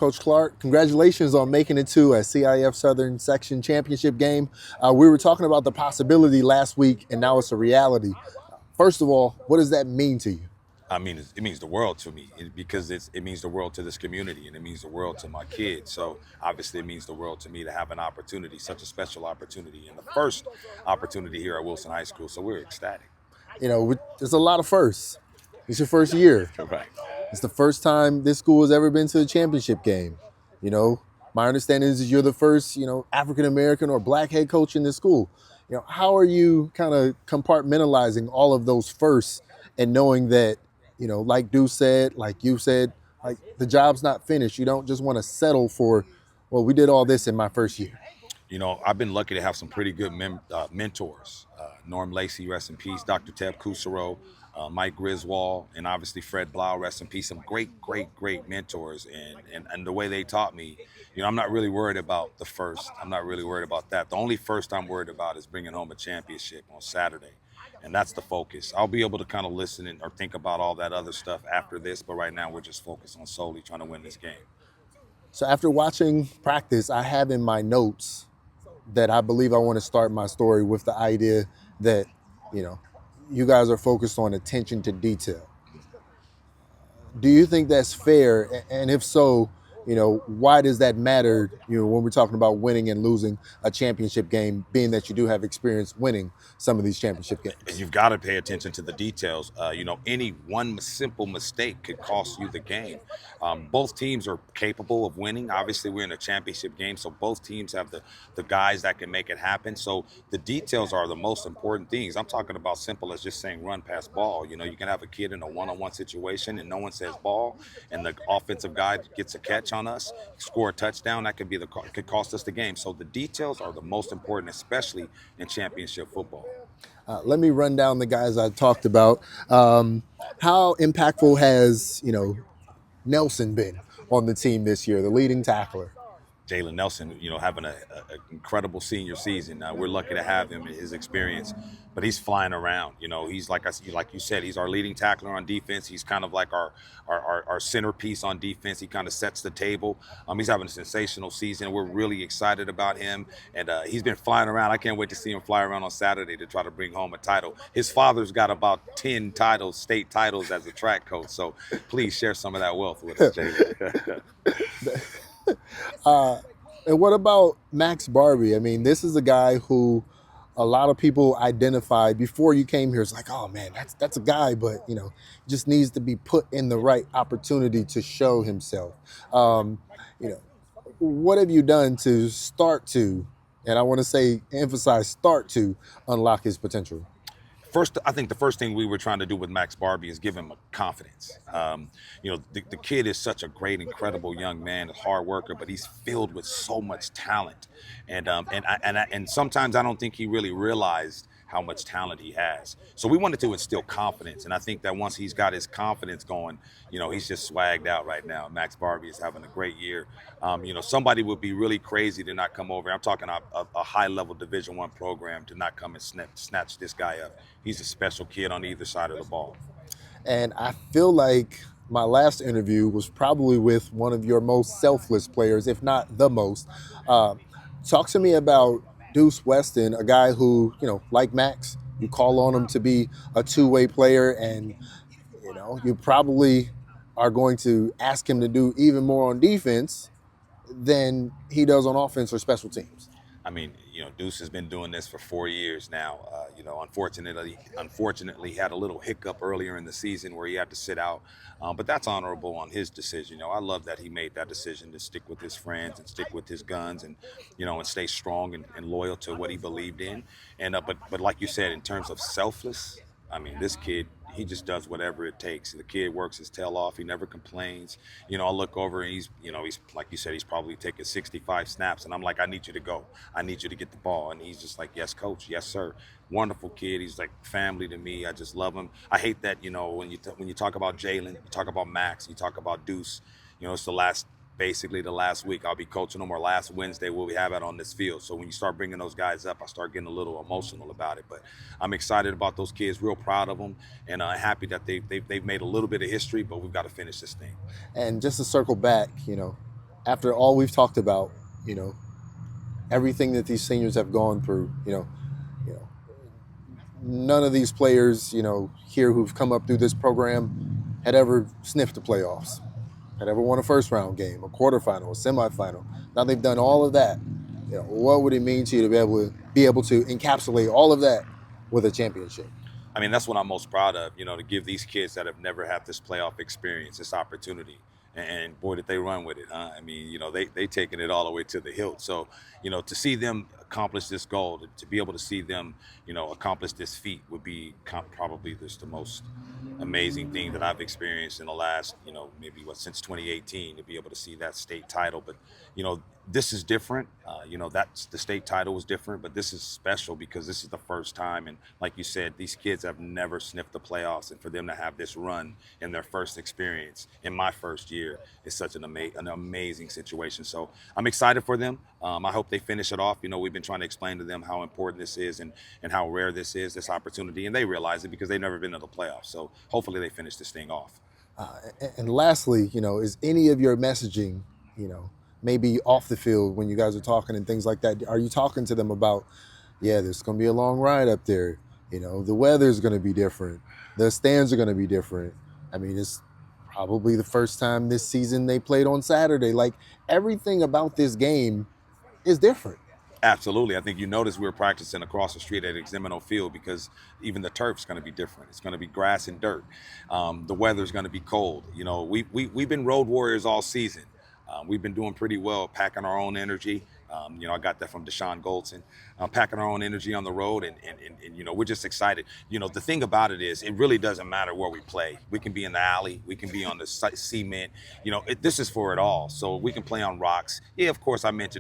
Coach Clark, congratulations on making it to a CIF Southern Section Championship game. We were talking about the possibility last week, and now it's a reality. First of all, what does that mean to you? I mean, it means the world to me because it means the world to this community and it means the world to my kids. So obviously, it means the world to me to have an opportunity, such a special opportunity, and the first opportunity here at Wilson High School. So we're ecstatic. There's a lot of firsts. It's your first year. Right. It's the first time this school has ever been to a championship game. You know, my understanding is you're the first, African American or black head coach in this school. How are you kind of compartmentalizing all of those firsts and knowing that, like Deuce said, like you said, like the job's not finished. You don't just want to settle for, well, we did all this in my first year. I've been lucky to have some pretty good mentors. Norm Lacey, rest in peace. Dr. Teb Kusaro, Mike Griswold, and obviously Fred Blau, rest in peace. Some great mentors. And the way they taught me, I'm not really worried about the first. I'm not really worried about that. The only first I'm worried about is bringing home a championship on Saturday. And that's the focus. I'll be able to kind of listen or think about all that other stuff after this, but right now we're just focused on solely trying to win this game. So after watching practice, I have in my notes that I believe I want to start my story with the idea that, you guys are focused on attention to detail. Do you think that's fair? And if so, why does that matter, when we're talking about winning and losing a championship game, being that you do have experience winning some of these championship games? You've got to pay attention to the details. Any one simple mistake could cost you the game. Both teams are capable of winning. Obviously, we're in a championship game, so both teams have the guys that can make it happen. So the details are the most important things. I'm talking about simple as just saying run, pass, ball. You can have a kid in a one-on-one situation and no one says ball, and the offensive guy gets a catch on us, score a touchdown. That could cost us the game. So the details are the most important, especially in championship football. Let me run down the guys I talked about. How impactful has Nelson been on the team this year, the leading tackler? Jalen Nelson, having an incredible senior season. We're lucky to have him in his experience, but he's flying around. He's like you said, he's our leading tackler on defense. He's kind of like our centerpiece on defense. He kind of sets the table. He's having a sensational season. We're really excited about him, and he's been flying around. I can't wait to see him fly around on Saturday to try to bring home a title. His father's got about 10 titles, state titles as a track coach. So please share some of that wealth with us, Jalen. And what about Max Barbie? I mean, this is a guy who a lot of people identified before you came here. It's like, oh man, that's a guy, but just needs to be put in the right opportunity to show himself. What have you done to start to, and I want to say emphasize start to unlock his potential? First, I think the first thing we were trying to do with Max Barbie is give him a confidence. The kid is such a great, incredible young man, a hard worker, but he's filled with so much talent. And sometimes I don't think he really realized how much talent he has. So we wanted to instill confidence. And I think that once he's got his confidence going, he's just swagged out right now. Max Barbie is having a great year. Somebody would be really crazy to not come over. I'm talking a high-level Division I program to not come and snatch this guy up. He's a special kid on either side of the ball. And I feel like my last interview was probably with one of your most selfless players, if not the most. Talk to me about Deuce Weston, a guy who, like Max, you call on him to be a two-way player, and, you probably are going to ask him to do even more on defense than he does on offense or special teams. I mean, Deuce has been doing this for 4 years now. Unfortunately, he had a little hiccup earlier in the season where he had to sit out. But that's honorable on his decision. I love that he made that decision to stick with his friends and stick with his guns and, and stay strong and loyal to what he believed in. And but like you said, in terms of selfless, I mean, this kid, he just does whatever it takes. The kid works his tail off. He never complains. I look over and he's like you said, he's probably taking 65 snaps. And I'm like, I need you to go. I need you to get the ball. And he's just like, yes, coach. Yes, sir. Wonderful kid. He's like family to me. I just love him. I hate that, when you talk about Jalen, you talk about Max, you talk about Deuce, it's basically the last week I'll be coaching them, or last Wednesday we'll have it on this field. So when you start bringing those guys up, I start getting a little emotional about it. But I'm excited about those kids, real proud of them, and happy that they've made a little bit of history, but we've got to finish this thing. And just to circle back, After all we've talked about, you know, everything that these seniors have gone through, you know, none of these players, here who've come up through this program had ever sniffed the playoffs, had ever won a first round game, a quarterfinal, a semifinal. Now they've done all of that. What would it mean to you to be able to encapsulate all of that with a championship? I mean, that's what I'm most proud of, to give these kids that have never had this playoff experience this opportunity. And boy, did they run with it, huh? I mean, they taking it all the way to the hilt. So, to see them accomplish this goal, to be able to see them, accomplish this feat would be probably just the most amazing thing that I've experienced in the last, maybe since 2018, to be able to see that state title. But, this is different. That's the state title was different, but this is special because this is the first time. And like you said, these kids have never sniffed the playoffs, and for them to have this run in their first experience in my first year is such an amazing situation. So I'm excited for them. I hope they finish it off. We've been trying to explain to them how important this is and how rare this is, this opportunity, and they realize it because they've never been to the playoffs. So hopefully they finish this thing off. And lastly, is any of your messaging, you know, maybe off the field when you guys are talking and things like that? Are you talking to them about, yeah, there's going to be a long ride up there. The weather's going to be different. The stands are going to be different. I mean, it's probably the first time this season they played on Saturday. Like everything about this game is different. Absolutely. I think you noticed we were practicing across the street at Eximino Field because even the turf's going to be different. It's going to be grass and dirt. The weather's going to be cold. We've been road warriors all season. We've been doing pretty well, packing our own energy. I got that from Deshaun Goldson, packing our own energy on the road, and we're just excited. The thing about it is, it really doesn't matter where we play. We can be in the alley, we can be on the cement. This is for it all. So we can play on rocks. Yeah, of course, I mentioned